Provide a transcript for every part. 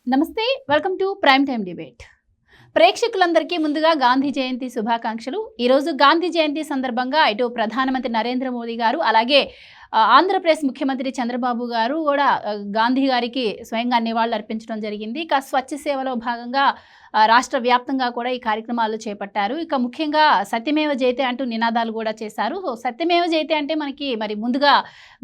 నమస్తే, welcome to prime time debate. ప్రేక్షకులందరికీ ముందుగా గాంధీ జయంతి శుభాకాంక్షలు. ఈరోజు గాంధీ జయంతి సందర్భంగా ఇటు ప్రధానమంత్రి నరేంద్ర మోదీ గారు, అలాగే ఆంధ్రప్రదేశ్ ముఖ్యమంత్రి చంద్రబాబు గారు కూడా గాంధీ గారికి స్వయంగా నివాళులు అర్పించడం జరిగింది. ఇక స్వచ్ఛ సేవలో భాగంగా రాష్ట్ర వ్యాప్తంగా కూడా ఈ కార్యక్రమాలు చేపట్టారు. ఇక ముఖ్యంగా సత్యమేవ జయతే అంటూ నినాదాలు కూడా చేశారు. సో సత్యమేవ జయతే అంటే మనకి మరి ముందుగా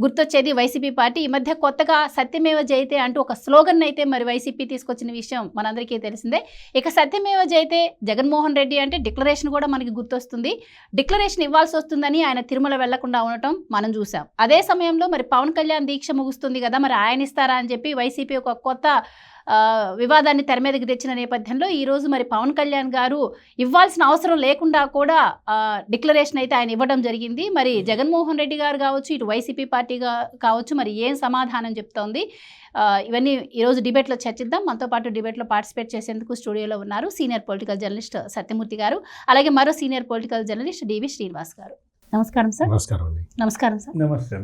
గుర్తొచ్చేది వైసీపీ పార్టీ. ఈ మధ్య కొత్తగా సత్యమేవ జయతే అంటూ ఒక స్లోగన్ అయితే మరి వైసీపీ తీసుకొచ్చిన విషయం మనందరికీ తెలిసిందే. ఇక సత్యమేవ జయతే జగన్మోహన్ రెడ్డి అంటే డిక్లరేషన్ కూడా మనకి గుర్తొస్తుంది. డిక్లరేషన్ ఇవ్వాల్సి వస్తుందని ఆయన తిరుమల వెళ్లకుండా ఉండటం మనం చూసాం. అదే సమయంలో మరి పవన్ కళ్యాణ్ దీక్ష ముగుస్తుంది కదా, మరి ఆయన ఇస్తారా అని చెప్పి వైసీపీ ఒక కొత్త వివాదాన్ని తెర మీదకి తెచ్చిన నేపథ్యంలో ఈరోజు మరి పవన్ కళ్యాణ్ గారు ఇవ్వాల్సిన అవసరం లేకుండా కూడా డిక్లరేషన్ అయితే ఆయన ఇవ్వడం జరిగింది. మరి జగన్మోహన్ రెడ్డి గారు కావచ్చు, ఇటు వైసీపీ పార్టీగా కావచ్చు, మరి ఏం సమాధానం చెప్తోంది, ఇవన్నీ ఈరోజు డిబేట్లో చర్చిద్దాం. మనతో పాటు డిబేట్లో పార్టిసిపేట్ చేసేందుకు స్టూడియోలో ఉన్నారు సీనియర్ పొలిటికల్ జర్నలిస్ట్ సత్యమూర్తి గారు, అలాగే మరో సీనియర్ పొలిటికల్ జర్నలిస్ట్ డివి శ్రీనివాస్ గారు. నమస్కారం సార్. నమస్కారం సార్. నమస్తే.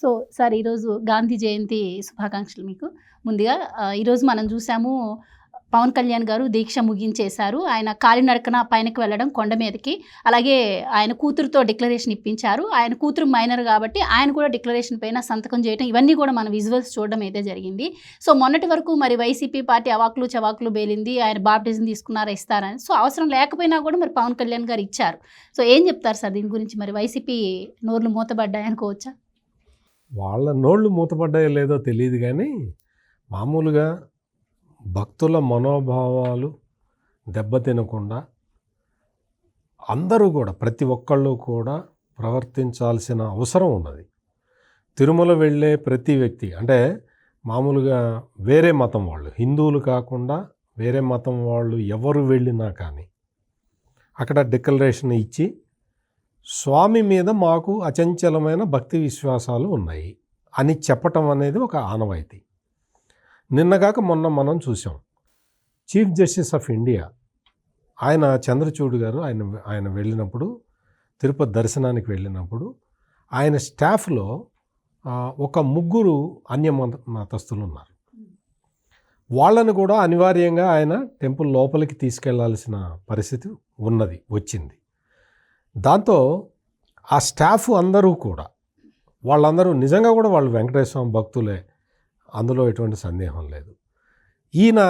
సో సార్, ఈరోజు గాంధీ జయంతి శుభాకాంక్షలు మీకు. ముందుగా ఈరోజు మనం చూసాము, పవన్ కళ్యాణ్ గారు దీక్ష ముగించేశారు. ఆయన కాలినడకన పైనకి వెళ్ళడం కొండ మీదకి, అలాగే ఆయన కూతురుతో డిక్లరేషన్ ఇప్పించారు. ఆయన కూతురు మైనర్ కాబట్టి ఆయన కూడా డిక్లరేషన్ పైన సంతకం చేయడం, ఇవన్నీ కూడా మన విజువల్స్ చూడడం అయితే జరిగింది. సో మొన్నటి వరకు మరి వైసీపీ పార్టీ అవాకులు చవాకులు బేలింది, ఆయన బాప్టిజం తీసుకున్నారా ఇస్తారని. సో అవసరం లేకపోయినా కూడా మరి పవన్ కళ్యాణ్ గారు ఇచ్చారు. సో ఏం చెప్తారు సార్ దీని గురించి? మరి వైసీపీ నోర్లు మూతబడ్డాయి అనుకోవచ్చా? వాళ్ళ నోళ్ళు మూతపడ్డాయో లేదో తెలియదు, కానీ మామూలుగా భక్తుల మనోభావాలు దెబ్బతినకుండా అందరూ కూడా, ప్రతి ఒక్కళ్ళు కూడా ప్రవర్తించాల్సిన అవసరం ఉన్నది. తిరుమల వెళ్ళే ప్రతి వ్యక్తి, అంటే మామూలుగా వేరే మతం వాళ్ళు, హిందువులు కాకుండా వేరే మతం వాళ్ళు ఎవరు వెళ్ళినా కానీ అక్కడ డిక్లరేషన్ ఇచ్చి స్వామి మీద మాకు అచంచలమైన భక్తి విశ్వాసాలు ఉన్నాయి అని చెప్పటం అనేది ఒక ఆనవాయితీ. నిన్నగాక మొన్న మనం చూసాం, చీఫ్ జస్టిస్ ఆఫ్ ఇండియా ఆయన చంద్రచూడ్ గారు ఆయన వెళ్ళినప్పుడు, తిరుపతి దర్శనానికి వెళ్ళినప్పుడు ఆయన స్టాఫ్లో ఒక ముగ్గురు మతస్థులు ఉన్నారు. వాళ్ళని కూడా అనివార్యంగా ఆయన టెంపుల్ లోపలికి తీసుకెళ్లాల్సిన పరిస్థితి వచ్చింది. దాంతో ఆ స్టాఫ్ అందరూ కూడా, వాళ్ళందరూ నిజంగా కూడా వాళ్ళు వెంకటేశ్వర స్వామి భక్తులే, అందులో ఎటువంటి సందేహం లేదు. ఈయన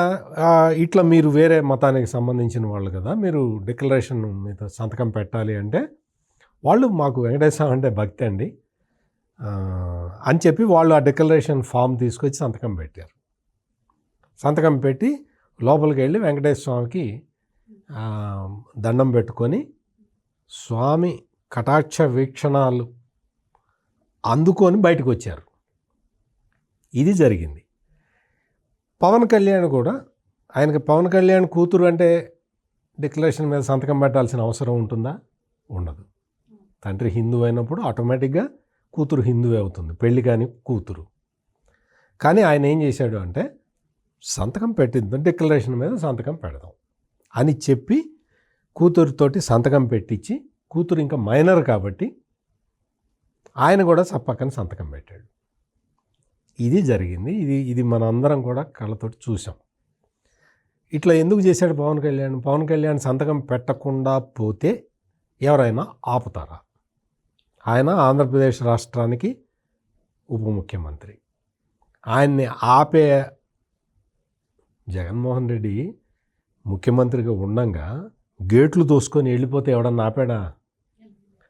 ఇట్లా మీరు వేరే మతానికి సంబంధించిన వాళ్ళు కదా, మీరు డిక్లరేషన్ మీద సంతకం పెట్టాలి అంటే వాళ్ళు మాకు వెంకటేశ్వర స్వామి అంటే భక్తి అండి అని చెప్పి వాళ్ళు ఆ డిక్లరేషన్ ఫామ్ తీసుకొచ్చి సంతకం పెట్టారు. సంతకం పెట్టి లోపలికి వెళ్ళి వెంకటేశ్వర స్వామికి దండం పెట్టుకొని స్వామి కటాక్ష వీక్షణాలు అందుకొని బయటకు వచ్చారు. ఇది జరిగింది. పవన్ కళ్యాణ్ కూడా, పవన్ కళ్యాణ్ కూతురు అంటే డిక్లరేషన్ మీద సంతకం పెట్టాల్సిన అవసరం ఉంటుందా? ఉండదు. తండ్రి హిందువు అయినప్పుడు ఆటోమేటిక్గా కూతురు హిందువే అవుతుంది, పెళ్ళి కాని కూతురు. కానీ ఆయన ఏం చేశాడు అంటే, సంతకం పెట్టింది, డిక్లరేషన్ మీద సంతకం పెడదాం అని చెప్పి కూతురుతోటి సంతకం పెట్టించి, కూతురు ఇంకా మైనర్ కాబట్టి ఆయన కూడా పక్కన సంతకం పెట్టాడు. ఇది జరిగింది. ఇది మన అందరం కూడా కళ్ళతోటి చూసాం. ఇట్లా ఎందుకు చేశాడు పవన్ కళ్యాణ్? పవన్ కళ్యాణ్ సంతకం పెట్టకుండా పోతే ఎవరైనా ఆపుతారా? ఆయన ఆంధ్రప్రదేశ్ రాష్ట్రానికి ఉప ముఖ్యమంత్రి. ఆయన్ని ఆపే జగన్మోహన్ రెడ్డి ముఖ్యమంత్రిగా ఉండంగా గేట్లు తోసుకొని వెళ్ళిపోతే ఎవడన్నా ఆపాడా?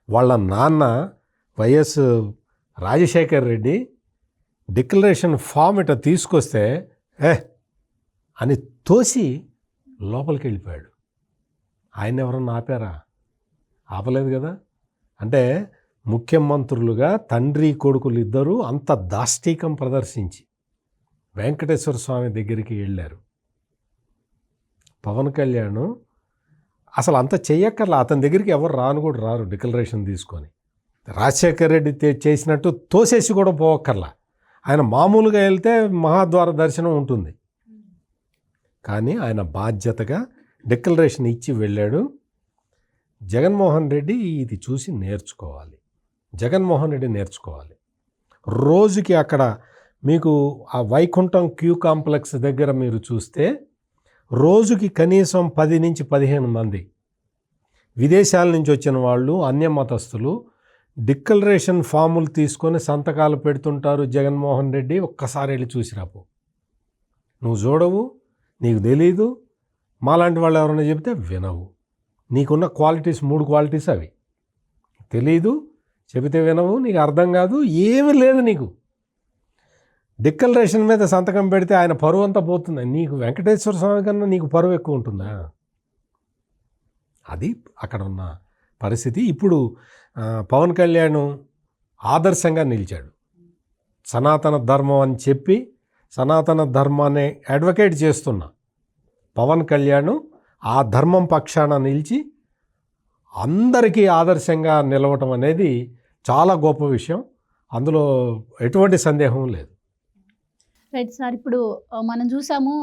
వాళ్ళ నాన్న వైఎస్ రాజశేఖర్ రెడ్డి డిక్లరేషన్ ఫామ్ ఇట్లా తీసుకొస్తే అని తోసి లోపలికి వెళ్ళిపోయాడు. ఆయన ఎవరన్నా ఆపారా? ఆపలేదు కదా. అంటే ముఖ్యమంత్రులుగా తండ్రి కొడుకులు ఇద్దరూ అంత దాష్టీకం ప్రదర్శించి వెంకటేశ్వర స్వామి దగ్గరికి వెళ్ళారు. పవన్ కళ్యాణ్ అసలు అంత చెయ్యక్కర్లా, అతని దగ్గరికి ఎవరు రారు డిక్లరేషన్ తీసుకొని. రాజశేఖర రెడ్డి చేసినట్టు తోసేసి కూడా పోవక్కర్లా. ఆయన మామూలుగా వెళ్తే మహాద్వార దర్శనం ఉంటుంది, కానీ ఆయన బాధ్యతగా డిక్లరేషన్ ఇచ్చి వెళ్ళాడు. జగన్మోహన్ రెడ్డి ఇది చూసి నేర్చుకోవాలి. రోజుకి అక్కడ మీకు ఆ వైకుంఠం క్యూ కాంప్లెక్స్ దగ్గర మీరు చూస్తే రోజుకి కనీసం 10 నుంచి 15 మంది విదేశాల నుంచి వచ్చిన వాళ్ళు, అన్య మతస్థులు డిక్లరేషన్ ఫాములు తీసుకొని సంతకాలు పెడుతుంటారు. జగన్మోహన్ రెడ్డి ఒక్కసారి వెళ్ళి చూసిరాపు. నువ్వు చూడవు, నీకు తెలీదు. మాలాంటి వాళ్ళు ఎవరైనా చెబితే వినవు. నీకున్న క్వాలిటీస్ 3 క్వాలిటీస్ అవి. తెలీదు, చెబితే వినవు, నీకు అర్థం కాదు, ఏమీ లేదు. నీకు డిక్లరేషన్ మీద సంతకం పెడితే ఆయన పరువు అంతా పోతుంది. నీకు వెంకటేశ్వర స్వామి కన్నా నీకు పరువు ఎక్కువ ఉంటుందా? అది అక్కడ ఉన్న పరిస్థితి. ఇప్పుడు పవన్ కళ్యాణ్ ఆదర్శంగా నిలిచాడు. సనాతన ధర్మం అని చెప్పి సనాతన ధర్మాన్ని అడ్వకేట్ చేస్తున్న పవన్ కళ్యాణ్ ఆ ధర్మం పక్షాన నిలిచి అందరికీ ఆదర్శంగా నిలవటం అనేది చాలా గొప్ప విషయం. అందులో ఎటువంటి సందేహం లేదు. రైట్ సార్, ఇప్పుడు మనం చూసాము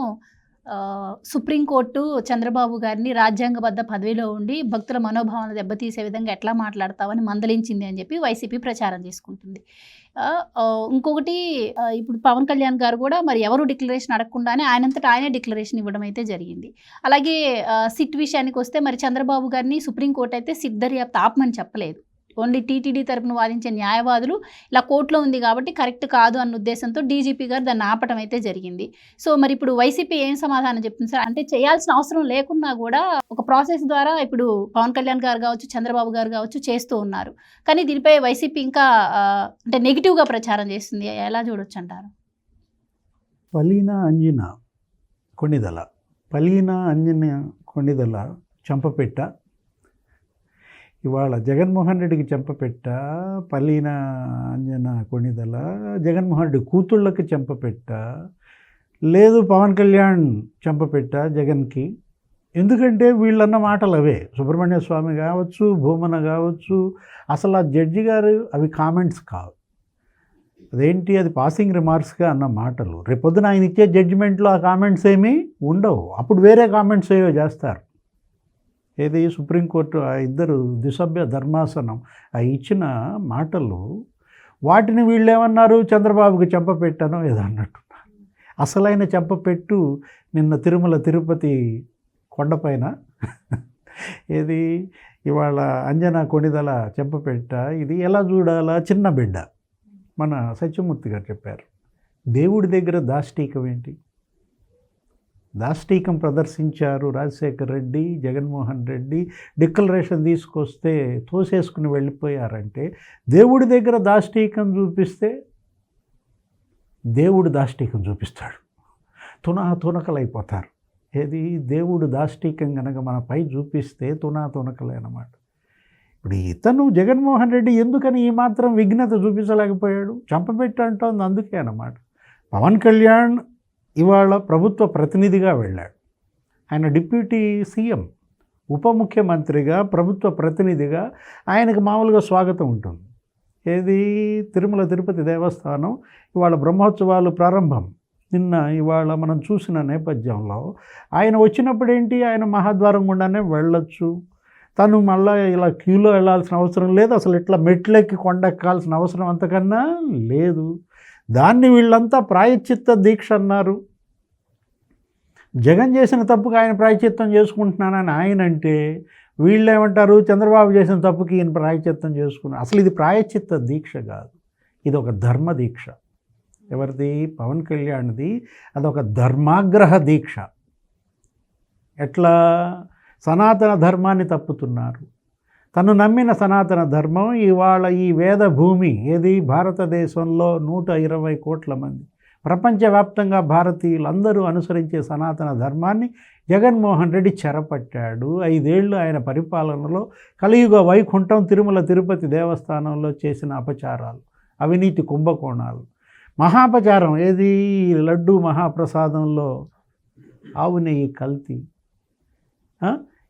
సుప్రీంకోర్టు చంద్రబాబు గారిని రాజ్యాంగబద్ధ పదవిలో ఉండి భక్తుల మనోభావాలను దెబ్బతీసే విధంగా ఎట్లా మాట్లాడతావని మందలించింది అని చెప్పి వైసీపీ ప్రచారం చేసుకుంటుంది. ఇంకొకటి, ఇప్పుడు పవన్ కళ్యాణ్ గారు కూడా మరి ఎవరు డిక్లరేషన్ అడగకుండానే ఆయనంతటా ఆయనే డిక్లరేషన్ ఇవ్వడం అయితే జరిగింది. అలాగే సిట్ విషయానికి వస్తే మరి చంద్రబాబు గారిని సుప్రీంకోర్టు అయితే సిట్ దర్యాప్తు ఆపమని చెప్పలేదు. ఓన్లీ టీటీడీ తరపున వాదించే న్యాయవాదులు ఇలా కోర్టులో ఉంది కాబట్టి కరెక్ట్ కాదు అన్న ఉద్దేశంతో డీజీపీ గారు దాన్ని ఆపటం అయితే జరిగింది. సో మరి ఇప్పుడు వైసీపీ ఏం సమాధానం చెప్తుంది సార్? అంటే చేయాల్సిన అవసరం లేకున్నా కూడా ఒక ప్రాసెస్ ద్వారా ఇప్పుడు పవన్ కళ్యాణ్ గారు కావచ్చు, చంద్రబాబు గారు కావచ్చు చేస్తూ ఉన్నారు. కానీ దీనిపై వైసీపీ ఇంకా అంటే నెగిటివ్గా ప్రచారం చేస్తుంది. ఎలా చూడొచ్చు అంటారు? పలీన అంజన కొణిదల చంపపెట్ట ఇవాళ జగన్మోహన్ రెడ్డికి చెంపపెట్ట, పల్లీన అంజన కొణిదల జగన్మోహన్ రెడ్డి కూతుళ్ళకి చెంపపెట్ట, లేదు పవన్ కళ్యాణ్ చెంపపెట్ట జగన్కి. ఎందుకంటే వీళ్ళన్న మాటలు అవే. సుబ్రహ్మణ్య స్వామి కావచ్చు, భూమన కావచ్చు, అసలు ఆ జడ్జి గారు అవి కామెంట్స్ కావు. అదేంటి, అది పాసింగ్ రిమార్క్స్గా అన్న మాటలు. రేపొద్దున ఆయన ఇచ్చే జడ్జిమెంట్లో ఆ కామెంట్స్ ఏమీ ఉండవు. అప్పుడు వేరే కామెంట్స్ ఏవో చేస్తారు. ఏది సుప్రీంకోర్టు ఆ ఇద్దరు ద్విసభ్య ధర్మాసనం ఆ ఇచ్చిన మాటలు, వాటిని వీళ్ళు ఏమన్నారు, చంద్రబాబుకి చెంపపెట్టానో ఏదో అన్నట్టున్నారు. అసలైన చెంపపెట్టు నిన్న తిరుపతి కొండపైన ఏది ఇవాళ అంజన కొణిదల చెంపపెట్ట. ఇది ఎలా చూడాలా? చిన్న బిడ్డ. మన సత్యమూర్తి గారు చెప్పారు, దేవుడి దగ్గర దాష్టీకం ఏంటి? దాష్టీకం ప్రదర్శించారు రాజశేఖర్ రెడ్డి, జగన్మోహన్ రెడ్డి. డిక్లరేషన్ తీసుకొస్తే తోసేసుకుని వెళ్ళిపోయారంటే దేవుడి దగ్గర దాష్టీకం చూపిస్తే దేవుడు దాష్టీకం చూపిస్తాడు. తునకలైపోతారు. ఏది, దేవుడు దాష్టీకం కనుక మనపై చూపిస్తే తునకలే అన్నమాట. ఇప్పుడు ఇతను జగన్మోహన్ రెడ్డి ఎందుకని ఈ మాత్రం విఘ్నత చూపించలేకపోయాడు? చంపబెట్టంటోంది అందుకే అన్నమాట. పవన్ కళ్యాణ్ ఇవాళ ప్రభుత్వ ప్రతినిధిగా వెళ్ళాడు. ఆయన డిప్యూటీ సీఎం, ఉప ముఖ్యమంత్రిగా, ప్రభుత్వ ప్రతినిధిగా ఆయనకు మామూలుగా స్వాగతం ఉంటుంది. ఏది, తిరుపతి దేవస్థానం ఇవాళ బ్రహ్మోత్సవాలు ప్రారంభం నిన్న ఇవాళ మనం చూసిన నేపథ్యంలో ఆయన వచ్చినప్పుడు ఏంటి, ఆయన మహాద్వారం గుండానే వెళ్ళొచ్చు. తను మళ్ళీ ఇలా క్యూలో వెళ్ళాల్సిన అవసరం లేదు. అసలు ఇట్లా మెట్లెక్కి కొండెక్కాల్సిన అవసరం అంతకన్నా లేదు. దాన్ని వీళ్ళంతా ప్రాయశ్చిత్త దీక్ష అన్నారు. జగన్ చేసిన తప్పుకి ఆయన ప్రాయశ్చిత్తం చేసుకుంటున్నానని ఆయన అంటే, వీళ్ళు ఏమంటారు, చంద్రబాబు చేసిన తప్పుకి ఈయన ప్రాయశ్చిత్తం చేసుకున్నారు. అసలు ఇది ప్రాయశ్చిత్త దీక్ష కాదు, ఇది ఒక ధర్మ దీక్ష. ఎవరిది? పవన్ కళ్యాణ్ది. అదొక ధర్మాగ్రహ దీక్ష. ఎట్లా? సనాతన ధర్మాన్ని తప్పుతున్నారు. తను నమ్మిన సనాతన ధర్మం ఇవాళ ఈ వేద భూమి, ఏది భారతదేశంలో 120 కోట్ల మంది ప్రపంచవ్యాప్తంగా భారతీయులందరూ అనుసరించే సనాతన ధర్మాన్ని జగన్మోహన్ రెడ్డి చెరపట్టాడు. 5 ఏళ్ళు ఆయన పరిపాలనలో కలియుగ వైకుంఠం తిరుపతి దేవస్థానంలో చేసిన అపచారాలు, అవినీతి కుంభకోణాలు, మహాపచారం, ఏది లడ్డు మహాప్రసాదంలో ఆవు నెయ్యి కల్తీ,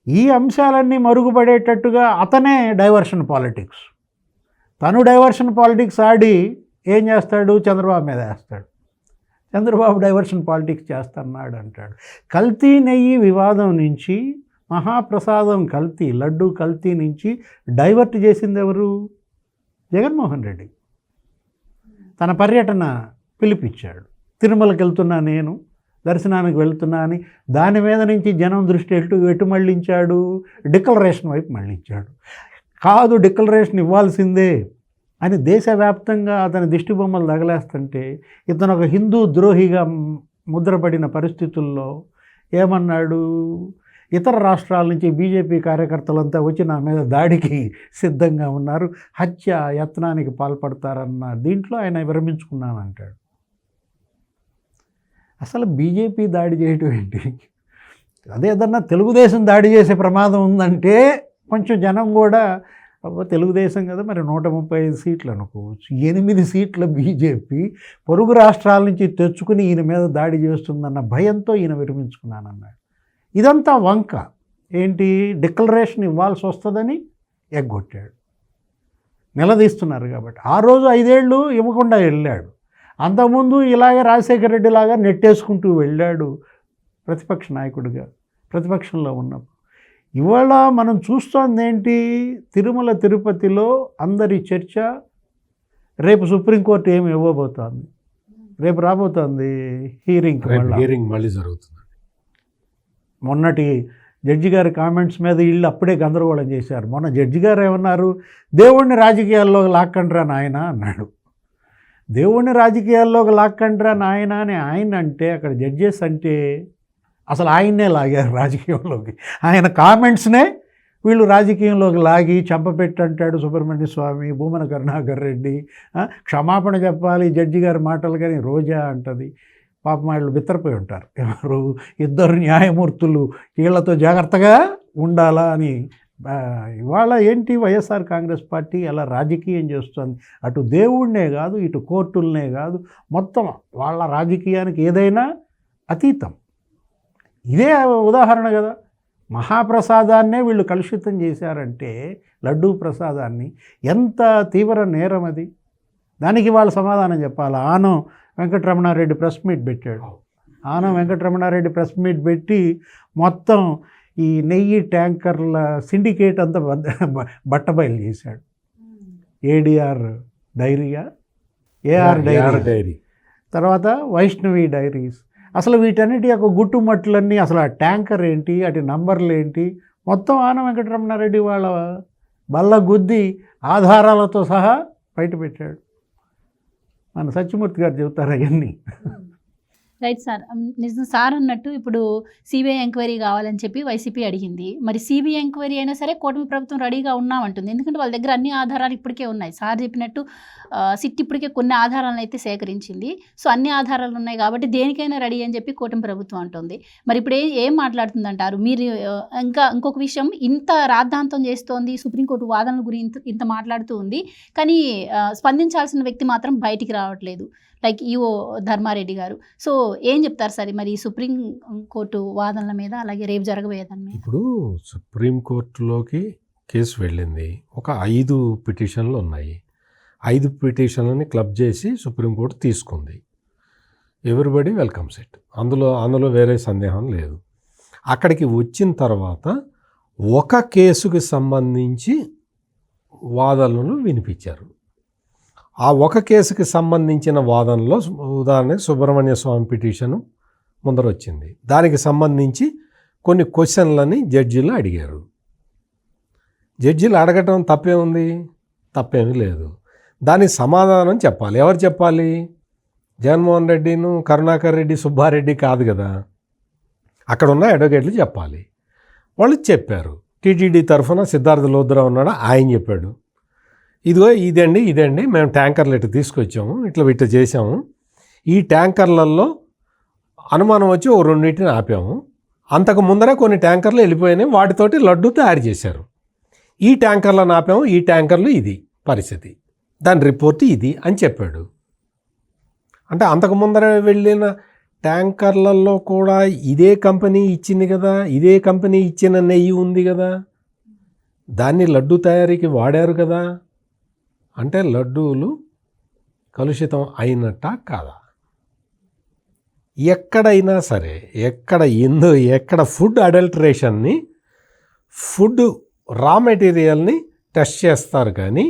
ఈ అంశాలన్నీ మరుగుపడేటట్టుగా అతనే డైవర్షన్ పాలిటిక్స్. తను డైవర్షన్ పాలిటిక్స్ ఆడి ఏం చేస్తాడు? చంద్రబాబు మీద వేస్తాడు. చంద్రబాబు డైవర్షన్ పాలిటిక్స్ చేస్తున్నాడు అంటాడు. కల్తీ నెయ్యి వివాదం నుంచి, మహాప్రసాదం కల్తీ, లడ్డు కల్తీ నుంచి డైవర్ట్ చేసింది ఎవరు? జగన్మోహన్ రెడ్డి. తన పర్యటన పిలిపించాడు. తిరుమలకి వెళ్తున్నా నేను, దర్శనానికి వెళ్తున్నా అని దాని మీద నుంచి జనం దృష్టి ఎటు మళ్ళించాడు, డిక్లరేషన్ వైపు మళ్ళించాడు. కాదు, డిక్లరేషన్ ఇవ్వాల్సిందే అని దేశవ్యాప్తంగా అతని దిష్టి బొమ్మలు తగలేస్తుంటే ఇతను ఒక హిందూ ద్రోహిగా ముద్రపడిన పరిస్థితుల్లో ఏమన్నాడు, ఇతర రాష్ట్రాల నుంచి బీజేపీ కార్యకర్తలంతా వచ్చి నా మీద దాడికి సిద్ధంగా ఉన్నారు, హత్య యత్నానికి పాల్పడతారన్న దీంట్లో ఆయన విరమించుకున్నానంటాడు. అసలు బీజేపీ దాడి చేయటం ఏంటి? అదే ఏదన్నా తెలుగుదేశం దాడి చేసే ప్రమాదం ఉందంటే కొంచెం జనం కూడా తెలుగుదేశం కదా మరి 135 సీట్లు అనుకోవచ్చు, 8 సీట్ల బీజేపీ పొరుగు రాష్ట్రాల నుంచి తెచ్చుకుని ఈయన మీద దాడి చేస్తుందన్న భయంతో ఈయన విరమించుకున్నానన్నాడు. ఇదంతా వంక ఏంటి, డిక్లరేషన్ ఇవ్వాల్సి వస్తుందని ఎగ్గొట్టాడు. నిలదీస్తున్నారు కాబట్టి ఆ రోజు 5 ఏళ్ళు ఇవ్వకుండా వెళ్ళాడు. అంతకుముందు ఇలాగే రాజశేఖర రెడ్డి లాగా నెట్టేసుకుంటూ వెళ్ళాడు ప్రతిపక్ష నాయకుడిగా, ప్రతిపక్షంలో ఉన్నప్పుడు. ఇవాళ మనం చూస్తోంది ఏంటి, తిరుమల తిరుపతిలో అందరి చర్చ రేపు సుప్రీంకోర్టు ఏమి ఇవ్వబోతోంది, రేపు రాబోతోంది హీరింగ్ మళ్ళీ జరుగుతుంది. మొన్నటి జడ్జి గారి కామెంట్స్ మీద వీళ్ళు అప్పుడే గందరగోళం చేశారు. మొన్న జడ్జి గారు ఏమన్నారు, దేవుణ్ణి రాజకీయాల్లో లాక్కండ్రా నాయన అన్నాడు. దేవుణ్ణి రాజకీయాల్లోకి లాక్కండ్రా నాయన అని ఆయన అంటే అక్కడ జడ్జెస్ అంటే అసలు ఆయన్నే లాగారు రాజకీయంలోకి. ఆయన కామెంట్స్నే వీళ్ళు రాజకీయంలోకి లాగి చంపపెట్టి అంటాడు సుబ్రహ్మణ్య స్వామి, భూమన కరుణాకర్ రెడ్డి క్షమాపణ చెప్పాలి జడ్జి గారి మాటలు, కానీ రోజా అంటది. పాపం వాళ్ళు బిత్తరపోయి ఉంటారు, ఎవరు 2 న్యాయమూర్తులు, వీళ్ళతో జాగ్రత్తగా ఉండాలా అని. ఇవాళ ఏంటి వైఎస్ఆర్ కాంగ్రెస్ పార్టీ అలా రాజకీయం చేస్తుంది, అటు దేవుడినే కాదు ఇటు కోర్టులనే కాదు, మొత్తం వాళ్ళ రాజకీయానికి ఏదైనా అతీతం. ఇదే ఉదాహరణ కదా, మహాప్రసాదాన్నే వీళ్ళు కలుషితం చేశారంటే లడ్డూ ప్రసాదాన్ని, ఎంత తీవ్ర నేరం అది. దానికి వాళ్ళు సమాధానం చెప్పాలి. ఆనం వెంకటరమణారెడ్డి ప్రెస్ మీట్ పెట్టాడు. ఆనం వెంకటరమణారెడ్డి ప్రెస్ మీట్ పెట్టి మొత్తం ఈ నెయ్యి ట్యాంకర్ల సిండికేట్ అంతా బట్టబయలు చేశాడు. ఏఆర్ డైరీ, తర్వాత వైష్ణవి డైరీస్, అసలు వీటన్నిటి యొక్క గుట్టుమట్లన్నీ, అసలు ఆ ట్యాంకర్ ఏంటి, అటు నంబర్లు ఏంటి, మొత్తం ఆనం వెంకటరమణారెడ్డి వాళ్ళ బల్ల గుద్ది ఆధారాలతో సహా బయట పెట్టాడు. మన సత్యమూర్తి గారు చెబుతారు అవన్నీ. రైట్ సార్, నిజం సార్ అన్నట్టు ఇప్పుడు సిబిఐ ఎంక్వైరీ కావాలని చెప్పి వైసీపీ అడిగింది. మరి సిబిఐ ఎంక్వైరీ అయినా సరే కూటమి ప్రభుత్వం రెడీగా ఉన్నామంటుంది, ఎందుకంటే వాళ్ళ దగ్గర అన్ని ఆధారాలు ఇప్పటికే ఉన్నాయి. సార్ చెప్పినట్టు సిట్ ఇప్పటికే కొన్ని ఆధారాలను అయితే సేకరించింది. సో అన్ని ఆధారాలు ఉన్నాయి కాబట్టి దేనికైనా రెడీ అని చెప్పి కూటమి ప్రభుత్వం అంటుంది. మరి ఇప్పుడు ఏం మాట్లాడుతుందంటారు మీరు? ఇంకొక విషయం, ఇంత రాద్ధాంతం చేస్తోంది, సుప్రీంకోర్టు వాదనల గురించి ఇంత మాట్లాడుతూ ఉంది, కానీ స్పందించాల్సిన వ్యక్తి మాత్రం బయటికి రావట్లేదు, లైక్ ఈఓ ధర్మారెడ్డి గారు. సో ఏం చెప్తారు సార్ మరి సుప్రీం కోర్టు వాదనల మీద, అలాగే రేపు జరగబోయేదాని మీద? ఇప్పుడు సుప్రీంకోర్టులోకి కేసు వెళ్ళింది, ఒక 5 పిటిషన్లు ఉన్నాయి. 5 పిటిషన్లని క్లబ్ చేసి సుప్రీంకోర్టు తీసుకుంది. ఎవ్రీబడి వెల్కమ్స్ ఇట్, అందులో వేరే సందేహం లేదు. అక్కడికి వచ్చిన తర్వాత ఒక కేసుకి సంబంధించి వాదనలు వినిపించారు. ఆ ఒక కేసుకి సంబంధించిన వాదనలో ఉదాహరణకి సుబ్రహ్మణ్య స్వామి పిటిషను ముందర వచ్చింది. దానికి సంబంధించి కొన్ని క్వశ్చన్లని జడ్జీలు అడిగారు. జడ్జీలు అడగటం తప్పేముంది? తప్పేమీ లేదు. దానికి సమాధానం చెప్పాలి. ఎవరు చెప్పాలి? జగన్మోహన్ రెడ్డిను, కరుణాకర్ రెడ్డి, సుబ్బారెడ్డి కాదు కదా, అక్కడ ఉన్న అడ్వకేట్లు చెప్పాలి. వాళ్ళు చెప్పారు. టీటీడీ తరఫున సిద్ధార్థ లోద్రా ఉన్నాడు, ఆయన చెప్పాడు, ఇదిగో ఇదండి మేము ట్యాంకర్లు ఇట్లా తీసుకొచ్చాము, ఇట్లా చేసాము, ఈ ట్యాంకర్లలో అనుమానం వచ్చి ఓ 2 ఆపాము, అంతకు ముందరే కొన్ని ట్యాంకర్లు వెళ్ళిపోయినాయి, వాటితోటి లడ్డు తయారు చేశారు, ఈ ట్యాంకర్లను ఆపాము, ఈ ట్యాంకర్లు ఇది పరిస్థితి, దాని రిపోర్ట్ ఇది అని చెప్పాడు. అంటే అంతకు ముందరే వెళ్ళిన ట్యాంకర్లలో కూడా ఇదే కంపెనీ ఇచ్చింది కదా, ఇదే కంపెనీ ఇచ్చిన నెయ్యి ఉంది కదా, దాన్ని లడ్డు తయారీకి వాడారు కదా. అంటే లడ్డూలు కలుషితం అయినట్ట కాదా? ఎక్కడైనా సరే, ఎక్కడ ఫుడ్ అడల్టరేషన్ని, ఫుడ్ రా మెటీరియల్ని టెస్ట్ చేస్తారు కానీ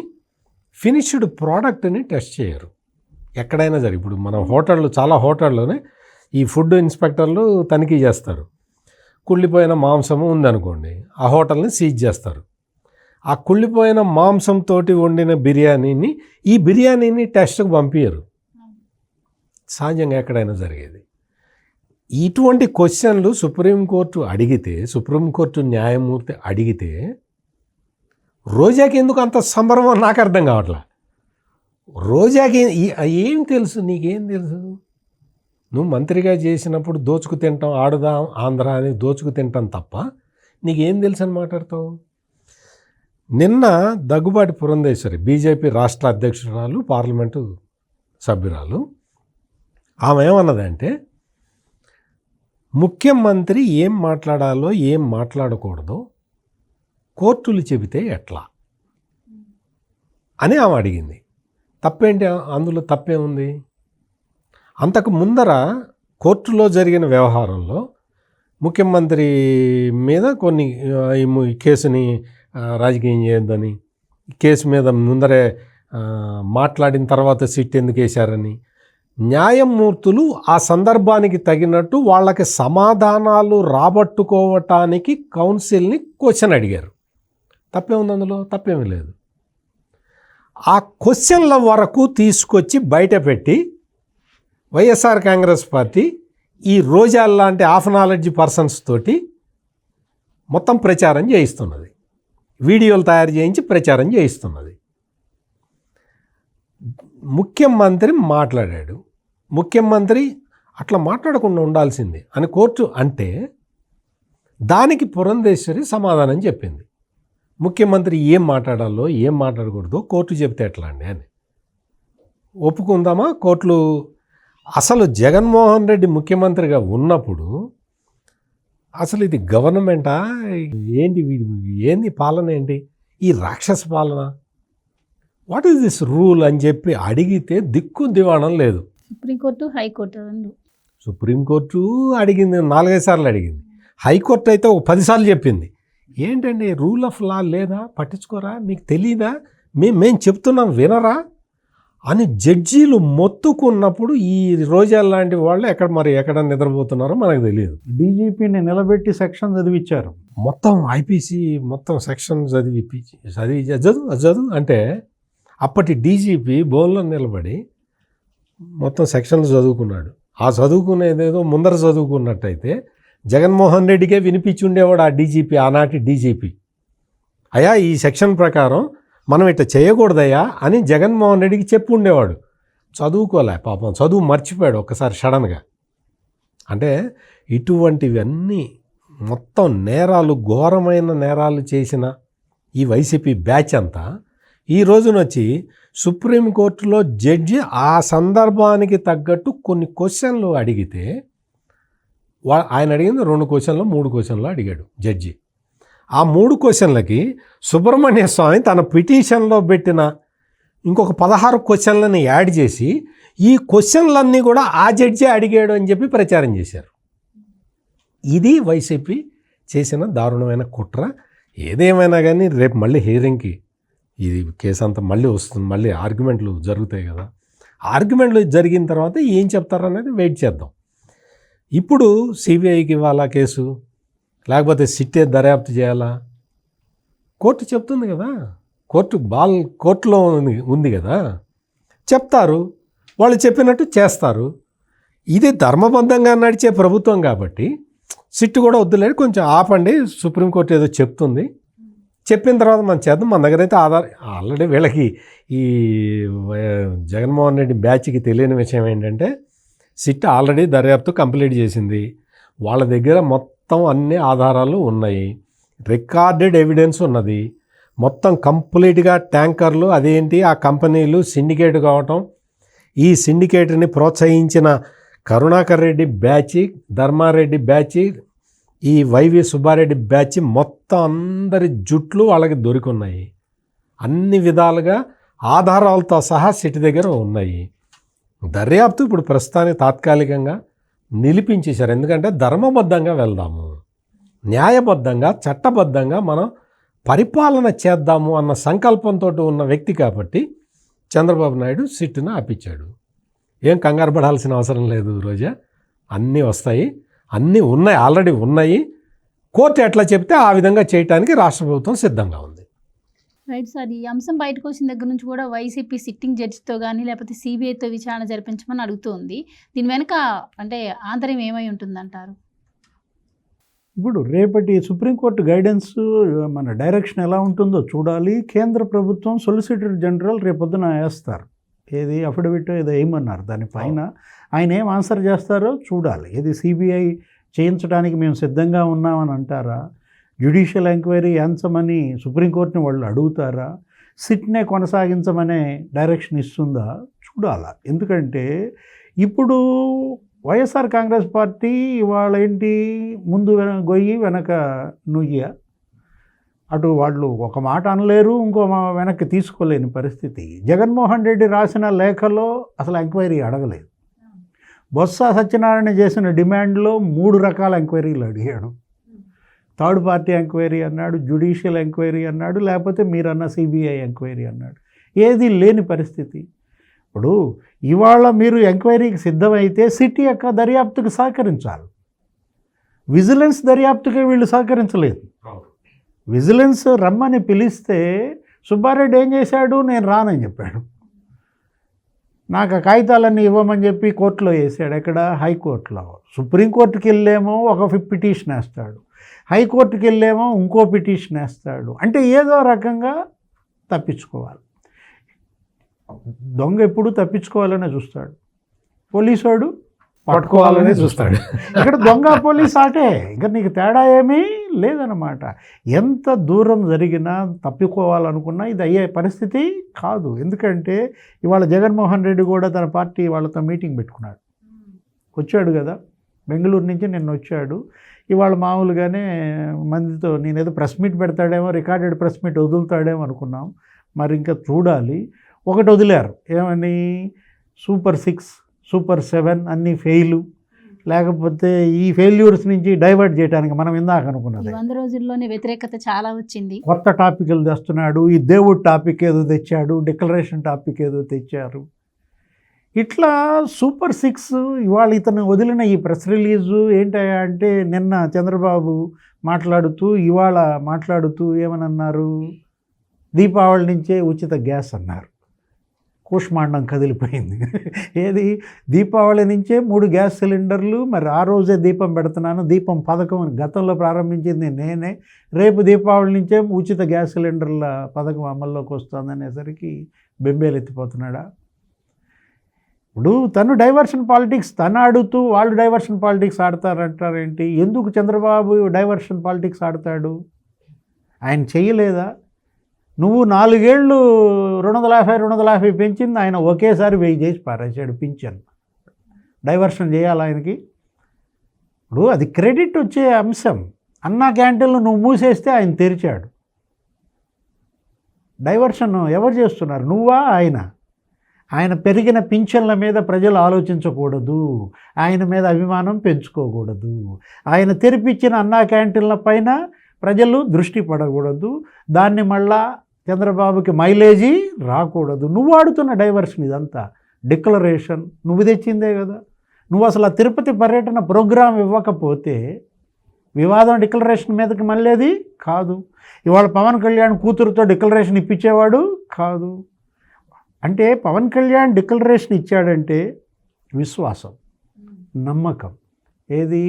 ఫినిష్డ్ ప్రోడక్ట్ని టెస్ట్ చేయరు. ఎక్కడైనా సరే ఇప్పుడు మనం హోటళ్ళు చాలా హోటల్లోనే ఈ ఫుడ్ ఇన్స్పెక్టర్లు తనిఖీ చేస్తారు. కుళ్ళిపోయిన మాంసము ఉందనుకోండి, ఆ హోటల్ని సీజ్ చేస్తారు. ఆ కుళ్ళిపోయిన మాంసంతో వండిన బిర్యానీని ఈ బిర్యానీని టెస్ట్కి పంపించరు. సహజంగా ఎక్కడైనా జరిగేది. ఇటువంటి క్వశ్చన్లు సుప్రీంకోర్టు అడిగితే, సుప్రీంకోర్టు న్యాయమూర్తి అడిగితే రోజాకి ఎందుకు అంత సంబరమో నాకు అర్థం కావట్లా. రోజాకి ఏం తెలుసు, నీకేం తెలుసు? నువ్వు మంత్రిగా చేసినప్పుడు దోచుకు తింటాం, ఆడుదాం ఆంధ్ర అని దోచుకు తింటాం తప్ప నీకేం తెలుసు అని మాట్లాడతావు. నిన్న దగ్గుబాటి పురంధేశ్వరి బీజేపీ రాష్ట్ర అధ్యక్షురాలు, పార్లమెంటు సభ్యురాలు, ఆమె ఏమన్నదంటే ముఖ్యమంత్రి ఏం మాట్లాడాలో ఏం మాట్లాడకూడదో కోర్టులు చెబితే ఎట్లా అని ఆమె అడిగింది. తప్పేంటి అందులో? తప్పేముంది? అంతకు ముందర కోర్టులో జరిగిన వ్యవహారంలో ముఖ్యమంత్రి మీద కొన్ని ఈ కేసుని రాజకీయం చేయొద్దని, కేసు మీద ముందరే మాట్లాడిన తర్వాత సిట్ ఎందుకు వేశారని న్యాయమూర్తులు ఆ సందర్భానికి తగినట్టు వాళ్ళకి సమాధానాలు రాబట్టుకోవటానికి కౌన్సిల్ని క్వశ్చన్ అడిగారు. తప్పేముంది అందులో? తప్పేమీ లేదు. ఆ క్వశ్చన్ల వరకు తీసుకొచ్చి బయట పెట్టి వైఎస్ఆర్ కాంగ్రెస్ పార్టీ ఈ రోజా లాంటి హాఫ్ నాలెడ్జ్ పర్సన్స్ తోటి మొత్తం ప్రచారం చేయిస్తున్నది, వీడియోలు తయారు చేయించి ప్రచారం చేయిస్తున్నది. ముఖ్యమంత్రి మాట్లాడాడు, ముఖ్యమంత్రి అట్లా మాట్లాడకుండా ఉండాల్సింది అని కోర్టు అంటే దానికి పురంధేశ్వరి సమాధానం చెప్పింది. ముఖ్యమంత్రి ఏం మాట్లాడాలో ఏం మాట్లాడకూడదో కోర్టు చెప్తే ఎట్లా అండి అని ఒప్పుకుందామా? కోర్టులు అసలు జగన్మోహన్ రెడ్డి ముఖ్యమంత్రిగా ఉన్నప్పుడు అసలు ఇది గవర్నమెంటా ఏంటి, ఏంది పాలన, ఏంటి ఈ రాక్షస పాలన, వాట్ ఈస్ దిస్ రూల్ అని చెప్పి అడిగితే దిక్కు దివాణం లేదు. సుప్రీంకోర్టు, హైకోర్టు రెండు. సుప్రీంకోర్టు అడిగింది 4-5 సార్లు అడిగింది. హైకోర్టు అయితే ఒక 10 సార్లు చెప్పింది. ఏంటండి రూల్ ఆఫ్ లా లేదా, పట్టించుకోరా, మీకు తెలీదా, మేం చెప్తున్నాం వినరా అని జడ్జీలు మొత్తుకున్నప్పుడు ఈ రోజా లాంటి వాళ్ళు ఎక్కడ నిద్రపోతున్నారో మనకు తెలియదు. డీజీపీని నిలబెట్టి సెక్షన్ చదివించారు. మొత్తం ఐపీసీ మొత్తం సెక్షన్ చదువు అంటే అప్పటి డీజీపీ బోన్లో నిలబడి మొత్తం సెక్షన్లు చదువుకున్నాడు. ఆ చదువుకునేదేదో ముందర చదువుకున్నట్టయితే జగన్మోహన్ రెడ్డికే వినిపించి ఉండేవాడు ఆ డీజీపీ, ఆనాటి డీజీపీ. అయ్యా ఈ సెక్షన్ ప్రకారం మనం ఇట్లా చేయకూడదయ్యా అని జగన్మోహన్ రెడ్డికి చెప్పి ఉండేవాడు. చదువుకోలే పాపం, చదువు మర్చిపోయాడు ఒక్కసారి సడన్గా. అంటే ఇటువంటివన్నీ మొత్తం నేరాలు, ఘోరమైన నేరాలు చేసిన ఈ వైసీపీ బ్యాచ్ అంతా ఈ రోజునొచ్చి సుప్రీంకోర్టులో జడ్జి ఆ సందర్భానికి తగ్గట్టు కొన్ని క్వశ్చన్లు అడిగితే ఆయన అడిగింది 2 క్వశ్చన్లు 3 క్వశ్చన్లు అడిగాడు జడ్జి. ఆ 3 క్వశ్చన్లకి సుబ్రహ్మణ్య స్వామి తన పిటిషన్లో పెట్టిన ఇంకొక 16 క్వశ్చన్లని యాడ్ చేసి ఈ క్వశ్చన్లన్నీ కూడా ఆ జడ్జి అడిగాడు అని చెప్పి ప్రచారం చేశారు. ఇది వైసీపీ చేసిన దారుణమైన కుట్ర. ఏదేమైనా కానీ రేపు మళ్ళీ హియరింగ్కి ఇది కేసు అంతా మళ్ళీ వస్తుంది, మళ్ళీ ఆర్గ్యుమెంట్లు జరుగుతాయి కదా. ఆర్గ్యుమెంట్లు జరిగిన తర్వాత ఏం చెప్తారనేది వెయిట్ చేద్దాం. ఇప్పుడు సిబిఐకి ఇవ్వాలా కేసు, లేకపోతే సిట్టే దర్యాప్తు చేయాలా? కోర్టు చెప్తుంది కదా, కోర్టులో ఉంది కదా, చెప్తారు, వాళ్ళు చెప్పినట్టు చేస్తారు. ఇది ధర్మబద్ధంగా నడిచే ప్రభుత్వం కాబట్టి సిట్టు కూడా వద్దులేదు, కొంచెం ఆపండి, సుప్రీంకోర్టు ఏదో చెప్తుంది, చెప్పిన తర్వాత మనం చేద్దాం. మన దగ్గర అయితే ఆల్రెడీ వీళ్ళకి ఈ జగన్మోహన్ రెడ్డి బ్యాచ్కి తెలియని విషయం ఏంటంటే సిట్ ఆల్రెడీ దర్యాప్తు కంప్లీట్ చేసింది. వాళ్ళ దగ్గర మొత్తం అన్ని ఆధారాలు ఉన్నాయి, రికార్డెడ్ ఎవిడెన్స్ ఉన్నది. మొత్తం కంప్లీట్గా ట్యాంకర్లు అదేంటి ఆ కంపెనీలు సిండికేట్ కావటం, ఈ సిండికేట్ని ప్రోత్సహించిన కరుణాకర్ రెడ్డి బ్యాచ్, ధర్మారెడ్డి బ్యాచ్, ఈ వైవి సుబ్బారెడ్డి బ్యాచ్ మొత్తం అందరి జుట్లు వాళ్ళకి దొరికున్నాయి. అన్ని విధాలుగా ఆధారాలతో సహా సిట్ దగ్గర ఉన్నాయి. దర్యాప్తు ఇప్పుడు ప్రస్తుతానికి తాత్కాలికంగా నిలిపించేశారు. ఎందుకంటే ధర్మబద్ధంగా వెళ్దాము, న్యాయబద్ధంగా చట్టబద్ధంగా మనం పరిపాలన చేద్దాము అన్న సంకల్పంతో ఉన్న వ్యక్తి కాబట్టి చంద్రబాబు నాయుడు సిట్ను ఆపించాడు. ఏం కంగారు పడాల్సిన అవసరం లేదు రోజా, అన్నీ వస్తాయి, అన్నీ ఉన్నాయి, ఆల్రెడీ ఉన్నాయి. కోర్టు ఎట్లా చెప్తే ఆ విధంగా చేయడానికి రాష్ట్ర ప్రభుత్వం సిద్ధంగా ఉంది. రైట్ సార్, ఈ అంశం బయటకు వచ్చిన దగ్గర నుంచి కూడా వైసీపీ సిట్టింగ్ జడ్జితో కానీ లేకపోతే సిబిఐతో విచారణ జరిపించమని అడుగుతుంది. దీని వెనుక అంటే ఆంతర్యం ఏమై ఉంటుందంటారు? ఇప్పుడు రేపటి సుప్రీంకోర్టు గైడెన్స్ మన డైరెక్షన్ ఎలా ఉంటుందో చూడాలి. కేంద్ర ప్రభుత్వం సొలిసిటర్ జనరల్ రేపొద్దున వేస్తారు, ఏది అఫిడవిట్ ఏదో ఏమన్నారు దానిపైన, ఆయన ఏం ఆన్సర్ చేస్తారో చూడాలి. ఏది సిబిఐ చేయించడానికి మేము సిద్ధంగా ఉన్నామని అంటారా, జ్యుడిషియల్ ఎంక్వైరీ ఎంచమని సుప్రీంకోర్టుని వాళ్ళు అడుగుతారా, సిట్నే కొనసాగించమనే డైరెక్షన్ ఇస్తుందా చూడాలా. ఎందుకంటే ఇప్పుడు వైఎస్ఆర్ కాంగ్రెస్ పార్టీ ఇవాళ ఏంటి, ముందు గొయ్యి వెనక నుయ్య, అటు వాళ్ళు ఒక మాట అనలేరు, ఇంకో వెనక్కి తీసుకోలేని పరిస్థితి. జగన్మోహన్ రెడ్డి రాసిన లేఖలో అసలు ఎంక్వైరీ అడగలేదు. బొత్స సత్యనారాయణ చేసిన డిమాండ్లో 3 రకాల ఎంక్వైరీలు అడిగాడు. థర్డ్ పార్టీ ఎంక్వైరీ అన్నాడు, జ్యుడిషియల్ ఎంక్వైరీ అన్నాడు, లేకపోతే మీరన్న సిబిఐ ఎంక్వైరీ అన్నాడు. ఏది లేని పరిస్థితి. ఇప్పుడు ఇవాళ మీరు ఎంక్వైరీకి సిద్ధమైతే సిటీ యొక్క దర్యాప్తుకు సహకరించాలి. విజిలెన్స్ దర్యాప్తుకే వీళ్ళు సహకరించలేదు. విజిలెన్స్ రమ్మని పిలిస్తే సుబ్బారెడ్డి ఏం చేశాడు, నేను రానని చెప్పాడు. నాకు ఆ కాగితాలన్నీ ఇవ్వమని చెప్పి కోర్టులో వేసాడు. ఎక్కడ, హైకోర్టులో. సుప్రీంకోర్టుకి వెళ్ళేమో ఒక పిటిషన్ వేస్తాడు, హైకోర్టుకి వెళ్ళేమో ఇంకో పిటిషన్ వేస్తాడు. అంటే ఏదో రకంగా తప్పించుకోవాలి. దొంగ ఎప్పుడు తప్పించుకోవాలనే చూస్తాడు, పోలీసోడు పట్టుకోవాలనే చూస్తాడు. ఇక్కడ దొంగ పోలీస్ ఆటే, ఇంకా నీకు తేడా ఏమీ లేదన్నమాట. ఎంత దూరం జరిగినా తప్పుకోవాలనుకున్నా ఇది అయ్యే పరిస్థితి కాదు. ఎందుకంటే ఇవాళ జగన్మోహన్ రెడ్డి కూడా తన పార్టీ వాళ్ళతో మీటింగ్ పెట్టుకున్నాడు, వచ్చాడు కదా బెంగళూరు నుంచి, నిన్న వచ్చాడు. ఇవాళ మామూలుగానే మందితో నేనేదో ప్రెస్ మీట్ పెడతాడేమో, రికార్డెడ్ ప్రెస్ మీట్ వదులుతాడేమో అనుకున్నాం. మరి ఇంకా చూడాలి. ఒకటి వదిలారు, ఏమని, సూపర్ 6 సూపర్ 7 అన్నీ ఫెయిలు, లేకపోతే ఈ ఫెయిల్యూర్స్ నుంచి డైవర్ట్ చేయడానికి మనం ఇందాక అనుకున్నది 100 రోజుల్లోనే వ్యతిరేకత చాలా వచ్చింది. కొత్త టాపిక్లు తెస్తున్నాడు, ఈ దేవుడు టాపిక్ ఏదో తెచ్చాడు, డిక్లరేషన్ టాపిక్ ఏదో తెచ్చారు. ఇట్లా సూపర్ 6 ఇవాళ ఇతను వదిలిన ఈ ప్రెస్ రిలీజు ఏంటయ్యా అంటే, నిన్న చంద్రబాబు మాట్లాడుతూ ఇవాళ మాట్లాడుతూ ఏమనన్నారు, దీపావళి నుంచే ఉచిత గ్యాస్ అన్నారు. కూష్మాండం కదిలిపోయింది. ఏది, దీపావళి నుంచే 3 గ్యాస్ సిలిండర్లు, మరి ఆ రోజే దీపం పెడుతున్నాను, దీపం పథకం గతంలో ప్రారంభించింది నేనే, రేపు దీపావళి నుంచే ఉచిత గ్యాస్ సిలిండర్ల పథకం అమల్లోకి వస్తుందనేసరికి బెంబేలెత్తిపోతున్నాడా? ఇప్పుడు తను డైవర్షన్ పాలిటిక్స్ తను ఆడుతూ వాళ్ళు డైవర్షన్ పాలిటిక్స్ ఆడతారంటారేంటి? ఎందుకు చంద్రబాబు డైవర్షన్ పాలిటిక్స్ ఆడతాడు? ఆయన చెయ్యలేదా? నువ్వు 4 ఏళ్ళు 250 పెంచింది ఆయన ఒకేసారి 1000 చేసి పారేసాడు పింఛన్. డైవర్షన్ చేయాలి ఆయనకి? ఇప్పుడు అది క్రెడిట్ వచ్చే అంశం. అన్నా క్యాంటీన్లు నువ్వు మూసేస్తే ఆయన తెరిచాడు. డైవర్షన్ ఎవరు చేస్తున్నారు, నువ్వా ఆయన? ఆయన పెరిగిన పింఛన్ల మీద ప్రజలు ఆలోచించకూడదు, ఆయన మీద అభిమానం పెంచుకోకూడదు, ఆయన తెరిపించిన అన్నా క్యాంటీన్ల పైన ప్రజలు దృష్టి పడకూడదు, దాన్ని మళ్ళా చంద్రబాబుకి మైలేజీ రాకూడదు. నువ్వు ఆడుతున్న డైవర్షన్ ఇదంతా. డిక్లరేషన్ నువ్వు తెచ్చిందే కదా. నువ్వు అసలు ఆ తిరుపతి పర్యటన ప్రోగ్రాం ఇవ్వకపోతే వివాదం డిక్లరేషన్ మీదకి మళ్ళేది కాదు. ఇవాళ పవన్ కళ్యాణ్ కూతురుతో డిక్లరేషన్ ఇప్పించేవాడు కాదు. అంటే పవన్ కళ్యాణ్ డిక్లరేషన్ ఇచ్చాడంటే విశ్వాసం, నమ్మకం. ఏది,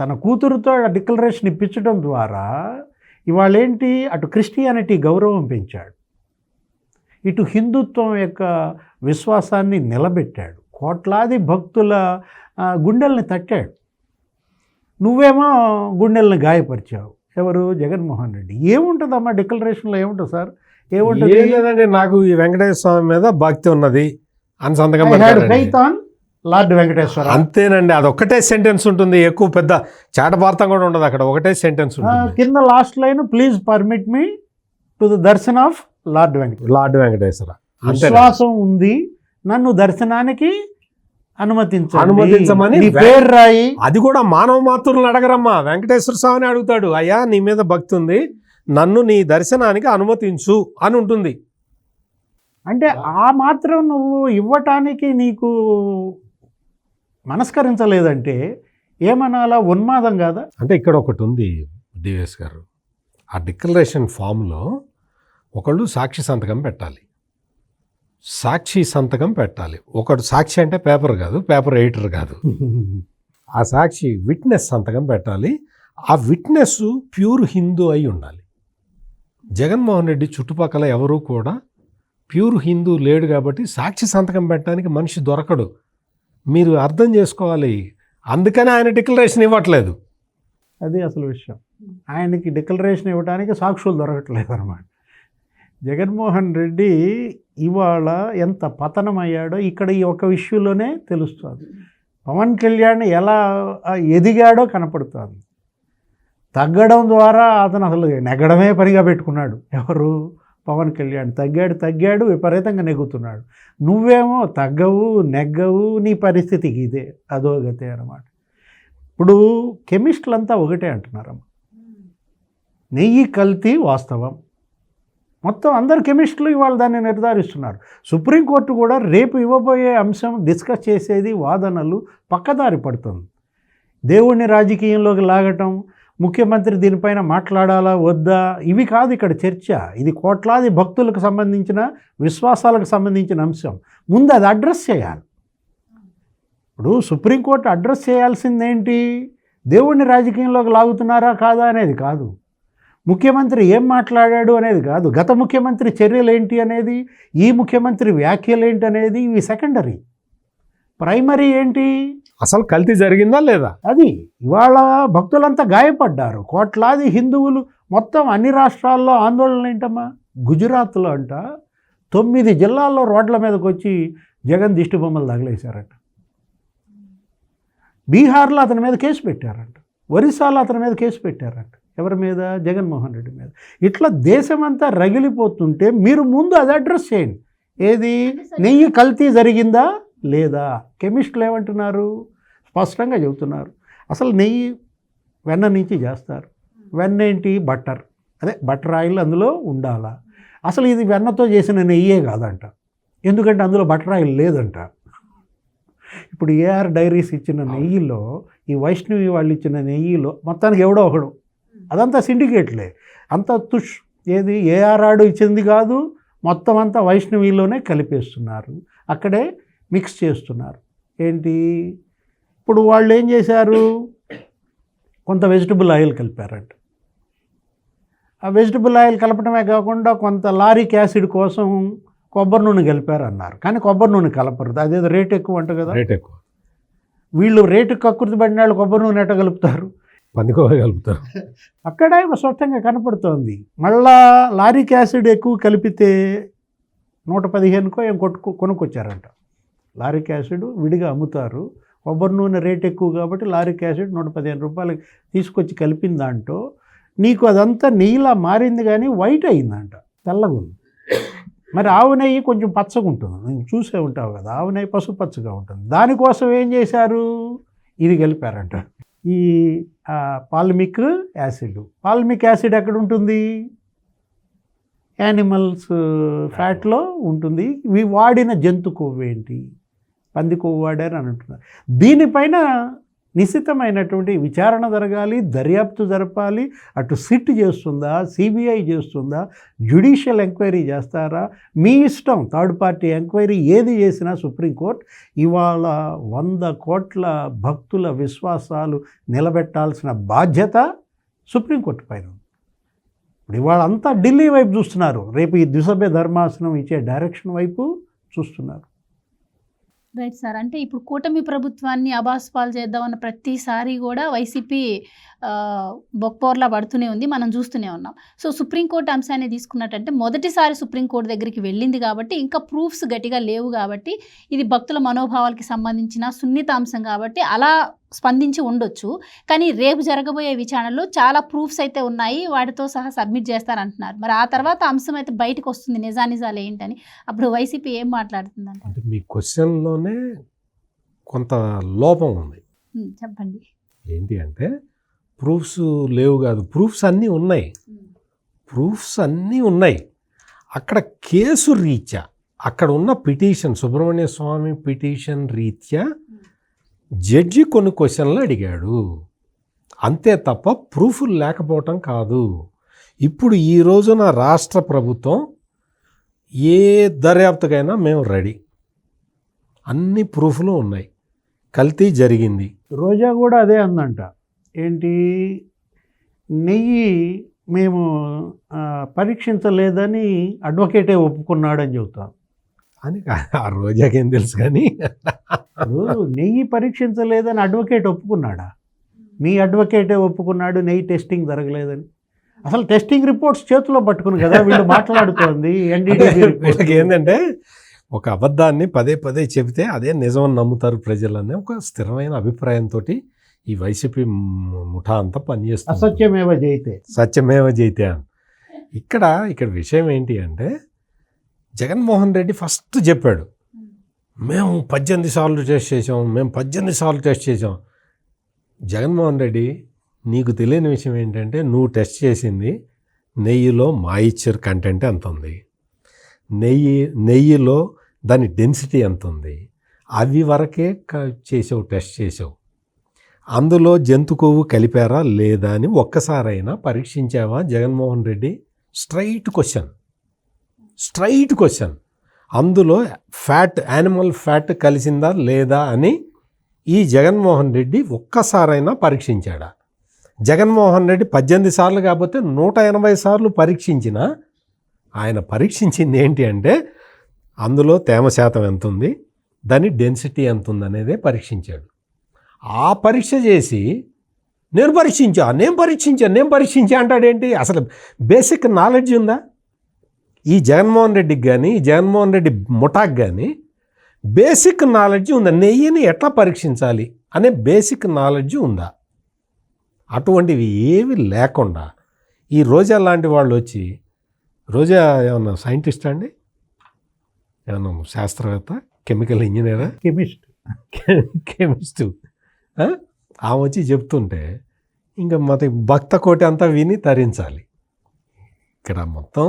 తన కూతురుతో డిక్లరేషన్ ఇప్పించడం ద్వారా ఇవాళ ఏంటి, అటు క్రిస్టియానిటీ గౌరవం పెంచాడు, ఇటు హిందుత్వం యొక్క విశ్వాసాన్ని నిలబెట్టాడు, కోట్లాది భక్తుల గుండెల్ని తట్టాడు. నువ్వేమో గుండెల్ని గాయపరిచావు. ఎవరు? జగన్మోహన్ రెడ్డి. ఏముంటుందమ్మా డిక్లరేషన్లో? ఏముంటుంది సార్? ఏముంటుంది? లేదండి, నాకు ఈ వెంకటేశ్వర స్వామి మీద భక్తి ఉన్నది అని సంతకం లార్డ్ వెంకటేశ్వర. అంతేనండి, అదొక్కటే సెంటెన్స్ ఉంటుంది, ఎక్కువ పెద్ద చాటభారతం కూడా ఉండదు అక్కడ, ఒకటే సెంటెన్స్ ఉంటుంది. కింద last line, please permit me to the Darshan of lord Venkateswara. విశ్వాసం ఉంది, నన్ను దర్శనానికి అనుమతించమని పేరు రాయి. అది కూడా మానవ మాతృలను అడగరమ్మా, వెంకటేశ్వర స్వామిని అడుగుతాడు, అయ్యా నీ మీద భక్తి ఉంది, నన్ను నీ దర్శనానికి అనుమతించు అని ఉంటుంది. అంటే ఆ మాత్రం నువ్వు ఇవ్వటానికి నీకు మనస్కరించలేదంటే ఏమనాలా, ఉన్మాదం కాదా? అంటే ఇక్కడ ఒకటి ఉంది డివిఎస్ గారు, ఆ డిక్లరేషన్ ఫామ్లో ఒకళ్ళు సాక్షి సంతకం పెట్టాలి, సాక్షి సంతకం పెట్టాలి. ఒకడు సాక్షి అంటే పేపర్ కాదు, పేపర్ ఎడిటర్ కాదు, ఆ సాక్షి విట్నెస్ సంతకం పెట్టాలి. ఆ విట్నెస్ ప్యూర్ హిందూ అయి ఉండాలి. జగన్మోహన్ రెడ్డి చుట్టుపక్కల ఎవరూ కూడా ప్యూర్ హిందూ లేడు కాబట్టి సాక్షి సంతకం పెట్టడానికి మనిషి దొరకడు. మీరు అర్థం చేసుకోవాలి. అందుకని ఆయన డిక్లరేషన్ ఇవ్వట్లేదు. అది అసలు విషయం. ఆయనకి డిక్లరేషన్ ఇవ్వడానికి సాక్షులు దొరకట్లేదు అనమాట. జగన్మోహన్ రెడ్డి ఇవాళ ఎంత పతనమయ్యాడో ఇక్కడ ఈ ఒక ఇష్యూలోనే తెలుస్తుంది. పవన్ కళ్యాణ్ ఎలా ఎదిగాడో కనపడుతుంది. తగ్గడం ద్వారా అతను అసలు నెగ్గడమే పనిగా పెట్టుకున్నాడు. ఎవరు? పవన్ కళ్యాణ్. తగ్గాడు విపరీతంగా నెగ్గుతున్నాడు. నువ్వేమో తగ్గవు, నెగ్గవు, నీ పరిస్థితికి ఇదే అధోగతే అన్నమాట. ఇప్పుడు కెమిస్టులంతా ఒకటే అంటున్నారమ్మా, నెయ్యి కల్తీ వాస్తవం. మొత్తం అందరు కెమిస్టులు ఇవాళ దాన్ని నిర్ధారిస్తున్నారు. సుప్రీంకోర్టు కూడా రేపు ఇవ్వబోయే అంశం డిస్కస్ చేసేది వాదనలు పక్కదారి పడుతుంది. దేవుణ్ణి రాజకీయంలోకి లాగటం, ముఖ్యమంత్రి దీనిపైన మాట్లాడాలా వద్దా, ఇవి కాదు ఇక్కడ చర్చ. ఇది కోట్లాది భక్తులకు సంబంధించిన, విశ్వాసాలకు సంబంధించిన అంశం. ముందు అది అడ్రస్ చేయాలి. ఇప్పుడు సుప్రీంకోర్టు అడ్రస్ చేయాల్సిందేంటి? దేవుణ్ణి రాజకీయంలోకి లాగుతున్నారా కాదా అనేది కాదు, ముఖ్యమంత్రి ఏం మాట్లాడాడు అనేది కాదు, గత ముఖ్యమంత్రి చర్యలు ఏంటి అనేది, ఈ ముఖ్యమంత్రి వ్యాఖ్యలు ఏంటి అనేది, ఇవి సెకండరీ. ప్రైమరీ ఏంటి? అసలు కల్తీ జరిగిందా లేదా అది. ఇవాళ భక్తులంతా గాయపడ్డారు. కోట్లాది హిందువులు మొత్తం అన్ని రాష్ట్రాల్లో ఆందోళన ఏంటమ్మా. గుజరాత్లో అంట 9 జిల్లాల్లో రోడ్ల మీదకి వచ్చి జగన్ దిష్టి బొమ్మలు తగిలేశారట. బీహార్లో అతని మీద కేసు పెట్టారంట. ఒరిస్సాలో అతని మీద కేసు పెట్టారంట. ఎవరి మీద? జగన్మోహన్ రెడ్డి మీద. ఇట్లా దేశమంతా రగిలిపోతుంటే మీరు ముందు అది అడ్రస్ చేయండి. ఏది? నెయ్యి కల్తీ జరిగిందా లేదా? కెమిస్టులు ఏమంటున్నారు? స్పష్టంగా చెబుతున్నారు. అసలు నెయ్యి వెన్న నుంచి చేస్తారు. వెన్న ఏంటి? బటర్. అదే బటర్ ఆయిల్ అందులో ఉండాలా. అసలు ఇది వెన్నతో చేసిన నెయ్యే కాదంట. ఎందుకంటే అందులో బటర్ ఆయిల్ లేదంట. ఇప్పుడు ఏఆర్ డైరీస్ ఇచ్చిన నెయ్యిలో, ఈ వైష్ణవి వాళ్ళు ఇచ్చిన నెయ్యిలో మొత్తానికి ఎవడో ఒకడు, అదంతా సిండికేట్లే, అంతా తుష్. ఏది? ఏఆర్ ఆడు ఇచ్చింది కాదు, మొత్తం అంతా వైష్ణవిలోనే కలిపేస్తున్నారు, అక్కడే మిక్స్ చేస్తున్నారు. ఏంటి? ఇప్పుడు వాళ్ళు ఏం చేశారు? కొంత వెజిటబుల్ ఆయిల్ కలిపారంట. ఆ వెజిటబుల్ ఆయిల్ కలపడమే కాకుండా కొంత లారిక్ యాసిడ్ కోసం కొబ్బరి నూనె కలిపారు అన్నారు. కానీ కొబ్బరి నూనె కలపరు, అదేదో రేట్ ఎక్కువ అంట కదా. రేట్ ఎక్కువ. వీళ్ళు రేటు కక్కుర్తి పడిన వాళ్ళు కొబ్బరి నూనె ఎట్ట కలుపుతారు? పందికోవ కలుపుతారు. అక్కడే స్పష్టంగా కనపడుతోంది. మళ్ళా లారిక్ యాసిడ్ ఎక్కువ కలిపితే 115కో ఏం కొనుక్కొచ్చారంట. లారిక్ యాసిడ్ విడిగా అమ్ముతారు, కొబ్బరి నూనె రేట్ ఎక్కువ కాబట్టి లారిక్ యాసిడ్ 115 రూపాయలకి తీసుకొచ్చి కలిపిన దాంట్లో నీకు అదంతా నెయ్యిలా మారింది, కానీ వైట్ అయిందంట, తెల్లగా ఉంది. మరి ఆవు నెయ్యి కొంచెం పచ్చగా ఉంటుంది, నువ్వు చూసే ఉంటావు కదా, ఆవు నెయ్యి పసుపు పచ్చగా ఉంటుంది. దానికోసం ఏం చేశారు? ఇది కలిపారంట, ఈ పాల్మిక్ యాసిడ్. పాల్మిక్ యాసిడ్ ఎక్కడ ఉంటుంది? యానిమల్స్ ఫ్యాట్లో ఉంటుంది. ఇవి వాడిన జంతు కొవ్వు ఏంటి? పంది కొవ్వు వాడారు అని అంటున్నారు. దీనిపైన నిశ్చితమైనటువంటి విచారణ జరగాలి, దర్యాప్తు జరపాలి. అటు సిట్ చేస్తుందా, సిబిఐ చేస్తుందా, జ్యుడిషియల్ ఎంక్వైరీ చేస్తారా? మీ ఇష్టం. థర్డ్ పార్టీ ఎంక్వైరీ ఏది చేసినా సుప్రీంకోర్టు ఇవాళ 100 కోట్ల భక్తుల విశ్వాసాలు నిలబెట్టాల్సిన బాధ్యత సుప్రీంకోర్టు పైన. ఇప్పుడు ఇవాళ అంతా ఢిల్లీ వైపు చూస్తున్నారు, రేపు ఈ ద్విసభ్య ధర్మాసనం ఇచ్చే డైరెక్షన్ వైపు చూస్తున్నారు. Right sir. అంటే ఇప్పుడు కూటమి ప్రభుత్వాన్ని అబాస్పాలు చేద్దామన్న ప్రతిసారి కూడా వైసీపీ బొక్పోర్లా పడుతూనే ఉంది, మనం చూస్తూనే ఉన్నాం. సో సుప్రీంకోర్టు అంశాన్ని తీసుకున్నట్టంటే మొదటిసారి సుప్రీంకోర్టు దగ్గరికి వెళ్ళింది కాబట్టి ఇంకా ప్రూఫ్స్ గట్టిగా లేవు కాబట్టి ఇది భక్తుల మనోభావాలకి సంబంధించిన సున్నిత అంశం కాబట్టి అలా స్పందించి ఉండొచ్చు. కానీ రేపు జరగబోయే విచారణలో చాలా ప్రూఫ్స్ అయితే ఉన్నాయి, వాటితో సహా సబ్మిట్ చేస్తారంటున్నారు. మరి ఆ తర్వాత అంశం అయితే బయటకు వస్తుంది, నిజానిజాలు ఏంటని. అప్పుడు వైసీపీ ఏం మాట్లాడుతుందంట? అంటే మీ క్వశ్చన్లోనే కొంత లోపం ఉంది. చెప్పండి. ఏంటి అంటే ప్రూఫ్స్ లేవు కాదు, ప్రూఫ్స్ అన్నీ ఉన్నాయి. ప్రూఫ్స్ అన్నీ ఉన్నాయి. అక్కడ కేసు రీత్యా అక్కడ ఉన్న పిటిషన్, సుబ్రహ్మణ్య స్వామి పిటిషన్ రీత్యా జడ్జి కొన్ని క్వశ్చన్లు అడిగాడు, అంతే తప్ప ప్రూఫ్లు లేకపోవటం కాదు. ఇప్పుడు ఈ రోజున రాష్ట్ర ప్రభుత్వం ఏ దర్యాప్తుకైనా మేము రెడీ, అన్ని ప్రూఫ్లు ఉన్నాయి, కల్తీ జరిగింది. రోజా కూడా అదే అందంట, ఏంటి నెయ్యి మేము పరీక్షించలేదని అడ్వకేటే ఒప్పుకున్నాడని చెబుతాం. అని ఆ రోజాకేం తెలుసు కానీ నెయ్యి పరీక్షించలేదని అడ్వకేట్ ఒప్పుకున్నాడా? మీ అడ్వకేటే ఒప్పుకున్నాడు నెయ్యి టెస్టింగ్ జరగలేదని. అసలు టెస్టింగ్ రిపోర్ట్స్ చేతిలో పట్టుకుని కదా వీళ్ళు మాట్లాడుతోంది. వీళ్ళకి ఏంటంటే ఒక అబద్ధాన్ని పదే పదే చెబితే అదే నిజమని నమ్ముతారు ప్రజలనే ఒక స్థిరమైన అభిప్రాయంతో ఈ వైసీపీ ముఠా అంతా పనిచేస్తుంది. అసత్యమేవ జయితే సత్యమేవ జయితే అని. ఇక్కడ విషయం ఏంటి అంటే, జగన్మోహన్ రెడ్డి ఫస్ట్ చెప్పాడు, మేము 18 సార్లు టెస్ట్ చేసాం, మేము 18 సార్లు టెస్ట్ చేసాం. జగన్మోహన్ రెడ్డి, నీకు తెలియని విషయం ఏంటంటే, నువ్వు టెస్ట్ చేసింది నెయ్యిలో మాయిశ్చర్ కంటెంట్ ఎంత ఉంది, నెయ్యిలో దాని డెన్సిటీ ఎంత ఉంది, అవి వరకే చేసావు, టెస్ట్ చేసావు. అందులో జంతు కొవ్వు కలిపారా లేదా అని ఒక్కసారైనా పరీక్షించావా జగన్మోహన్ రెడ్డి? Straight question. అందులో ఫ్యాట్, యానిమల్ ఫ్యాట్ కలిసిందా లేదా అని ఈ జగన్మోహన్ రెడ్డి ఒక్కసారైనా పరీక్షించాడా? జగన్మోహన్ రెడ్డి 18 సార్లు కాకపోతే 180 సార్లు పరీక్షించినా ఆయన పరీక్షించింది ఏంటి అంటే, అందులో తేమ శాతం ఎంత ఉంది, దాని డెన్సిటీ ఎంత ఉంది అనేదే పరీక్షించాడు. ఆ పరీక్ష చేసి నేను పరీక్షించా అంటాడేంటి? అసలు బేసిక్ నాలెడ్జ్ ఉందా ఈ జగన్మోహన్ రెడ్డికి కానీ, జగన్మోహన్ రెడ్డి ముఠాకి కానీ బేసిక్ నాలెడ్జ్ ఉందా? నెయ్యిని ఎట్లా పరీక్షించాలి అనే బేసిక్ నాలెడ్జ్ ఉందా? అటువంటివి ఏవి లేకుండా ఈ రోజా లాంటి వాళ్ళు వచ్చి, రోజా ఏమన్నా సైంటిస్ట్ అండి, ఏమన్నా శాస్త్రవేత్త, కెమికల్ ఇంజనీరా, కెమిస్టు, ఆమె వచ్చి చెప్తుంటే ఇంకా భక్త కోటి అంతా విని తరించాలి. ఇక్కడ మొత్తం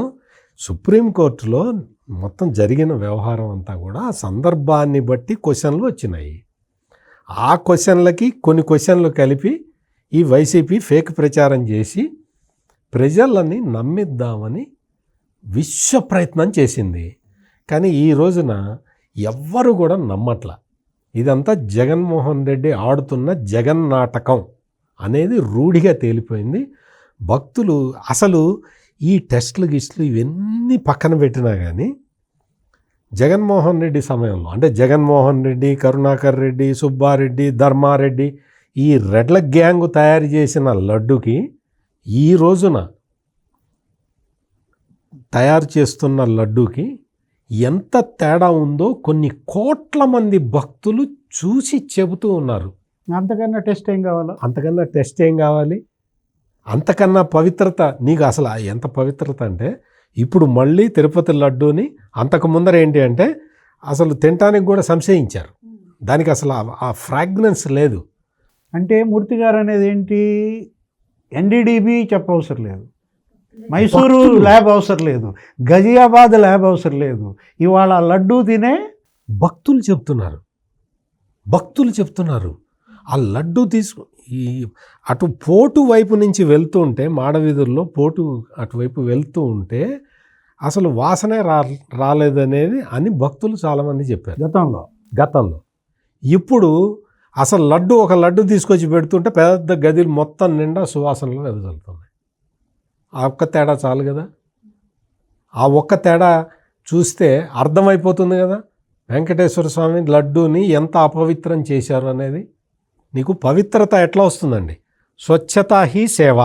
సుప్రీంకోర్టులో మొత్తం జరిగిన వ్యవహారం అంతా కూడా ఆ సందర్భాన్ని బట్టి క్వశ్చన్లు వచ్చినాయి. ఆ క్వశ్చన్లకి కొన్ని క్వశ్చన్లు కలిపి ఈ వైసీపీ ఫేక్ ప్రచారం చేసి ప్రజలని నమ్మిద్దామని విశ్వ ప్రయత్నం చేసింది. కానీ ఈ రోజున ఎవ్వరు కూడా నమ్మట్లా. ఇదంతా జగన్మోహన్ రెడ్డి ఆడుతున్న జగన్ నాటకం అనేది రూఢిగా తేలిపోయింది. భక్తులు అసలు ఈ టెస్టులు గిస్టులు ఇవన్నీ పక్కన పెట్టినా కానీ జగన్మోహన్ రెడ్డి సమయంలో, అంటే జగన్మోహన్ రెడ్డి, కరుణాకర్ రెడ్డి, సుబ్బారెడ్డి, ధర్మారెడ్డి, ఈ రెడ్ల గ్యాంగు తయారు చేసిన లడ్డుకి ఈ రోజున తయారు చేస్తున్న లడ్డూకి ఎంత తేడా ఉందో కొన్ని కోట్ల మంది భక్తులు చూసి చెబుతూ ఉన్నారు. అంతకన్నా టెస్ట్ ఏం కావాలి? అంతకన్నా పవిత్రత నీకు అసలు ఎంత పవిత్రత అంటే, ఇప్పుడు మళ్ళీ తిరుపతి లడ్డూని అంతకు ముందర ఏంటి అంటే అసలు తినటానికి కూడా సంశయించారు. దానికి అసలు ఆ ఫ్రాగ్రెన్స్ లేదు. అంటే మూర్తి గారు అనేది ఏంటి, ఎన్డీడీబీ చెప్పవసరం లేదు, మైసూరు ల్యాబ్ అవసరం లేదు, గజియాబాద్ ల్యాబ్ అవసరం లేదు. ఇవాళ లడ్డూ తినే భక్తులు చెప్తున్నారు. ఆ లడ్డూ అటు పోటు వైపు నుంచి వెళ్తూ ఉంటే, మాడవీధుల్లో పోటు అటువైపు వెళ్తూ ఉంటే అసలు వాసనే రాలేదనేది అని భక్తులు చాలామంది చెప్పారు గతంలో. ఇప్పుడు అసలు ఒక లడ్డు తీసుకొచ్చి పెడుతుంటే పెద్ద గదిలు మొత్తం నిండా సువాసనలు వెదజల్లుతున్నాయి. ఆ ఒక్క తేడా చాలు కదా. ఆ ఒక్క తేడా చూస్తే అర్థమైపోతుంది కదా వెంకటేశ్వర స్వామి లడ్డూని ఎంత అపవిత్రం చేశారు అనేది. నీకు పవిత్రత ఎట్లా వస్తుందండి? స్వచ్ఛతా హీ సేవ.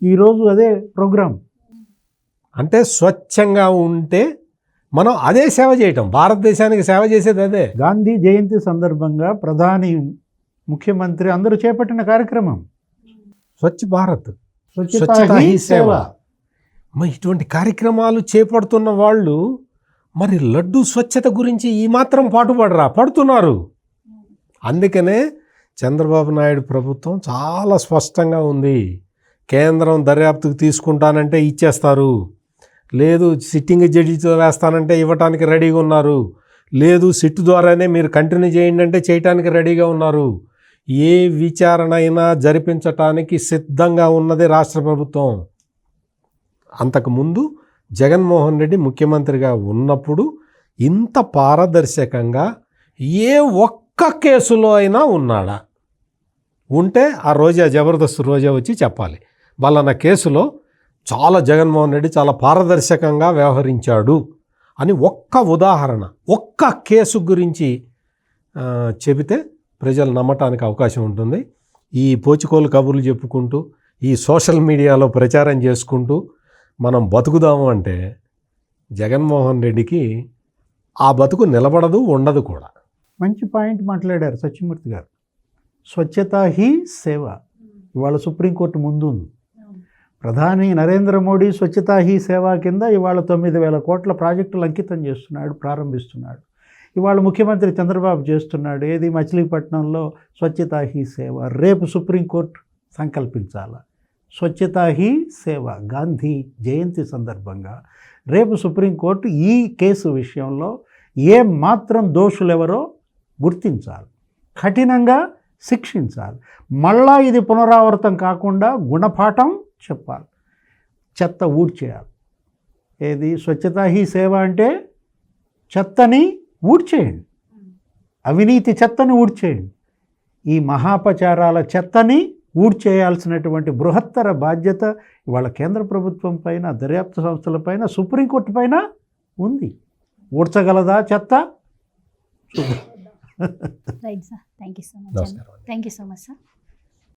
ఈరోజు అదే ప్రోగ్రాం. అంటే స్వచ్ఛంగా ఉంటే మనం అదే సేవ చేయటం, భారతదేశానికి సేవ చేసేది అదే. గాంధీ జయంతి సందర్భంగా ప్రధాని, ముఖ్యమంత్రి అందరూ చేపట్టిన కార్యక్రమం స్వచ్ఛ భారత్, స్వచ్ఛతా హీ సేవ. మరి ఇటువంటి కార్యక్రమాలు చేపడుతున్న వాళ్ళు మరి లడ్డు స్వచ్ఛత గురించి ఈ మాత్రం పడుతున్నారు. అందుకనే చంద్రబాబు నాయుడు ప్రభుత్వం చాలా స్పష్టంగా ఉంది. కేంద్రం దర్యాప్తుకు తీసుకుంటానంటే ఇచ్చేస్తారు, లేదు సిట్టింగ్ జడ్జితో వేస్తానంటే ఇవ్వటానికి రెడీగా ఉన్నారు, లేదు సిట్ ద్వారానే మీరు కంటిన్యూ చేయండి అంటే చేయటానికి రెడీగా ఉన్నారు. ఏ విచారణ అయినా జరిపించటానికి సిద్ధంగా ఉన్నది రాష్ట్ర ప్రభుత్వం. అంతకుముందు జగన్మోహన్ రెడ్డి ముఖ్యమంత్రిగా ఉన్నప్పుడు ఇంత పారదర్శకంగా ఏ ఒక్క కేసులో అయినా ఉన్నాడా? ఉంటే ఆ రోజా జబర్దస్త్ రోజా వచ్చి చెప్పాలి, వాళ్ళన్న కేసులో చాలా జగన్మోహన్ రెడ్డి చాలా పారదర్శకంగా వ్యవహరించాడు అని ఒక్క ఉదాహరణ, ఒక్క కేసు గురించి చెబితే ప్రజలు నమ్మటానికి అవకాశం ఉంటుంది. ఈ పోచికోలు కబుర్లు చెప్పుకుంటూ ఈ సోషల్ మీడియాలో ప్రచారం చేసుకుంటూ మనం బతుకుదాము అంటే జగన్మోహన్ రెడ్డికి ఆ బతుకు నిలబడదు, ఉండదు కూడా. మంచి పాయింట్ మాట్లాడారు సత్యమూర్తి గారు. స్వచ్ఛత హీ సేవ ఇవాళ సుప్రీంకోర్టు ముందు ఉంది. ప్రధాని నరేంద్ర మోడీ స్వచ్ఛతా హీ సేవ కింద ఇవాళ 9,000 కోట్ల ప్రాజెక్టులు అంకితం చేస్తున్నాడు, ప్రారంభిస్తున్నాడు. ఇవాళ ముఖ్యమంత్రి చంద్రబాబు చేస్తున్నాడు. ఏది మచిలీపట్నంలో స్వచ్ఛతా హీ సేవ. రేపు సుప్రీంకోర్టు సంకల్పించాల స్వచ్ఛతా హీ సేవ గాంధీ జయంతి సందర్భంగా. రేపు సుప్రీంకోర్టు ఈ కేసు విషయంలో ఏ మాత్రం దోషులెవరో గుర్తించాలి, కఠినంగా శిక్షించాలి. మళ్ళా ఇది పునరావృతం కాకుండా గుణపాఠం చెప్పాలి, చెత్త ఊడ్చేయాలి. ఏది స్వచ్ఛతా హీ సేవ అంటే చెత్తని ఊడ్చేయండి, అవినీతి చెత్తని ఊడ్చేయండి. ఈ మహాపచారాల చెత్తని ఊడ్చేయాల్సినటువంటి బృహత్తర బాధ్యత ఇవాళ కేంద్ర ప్రభుత్వం పైన, దర్యాప్తు సంస్థల పైన, సుప్రీంకోర్టు పైన ఉంది. ఊడ్చగలదా చెత్త? Right sir, thank you so much. నమస్కారం. Thank you so much sir.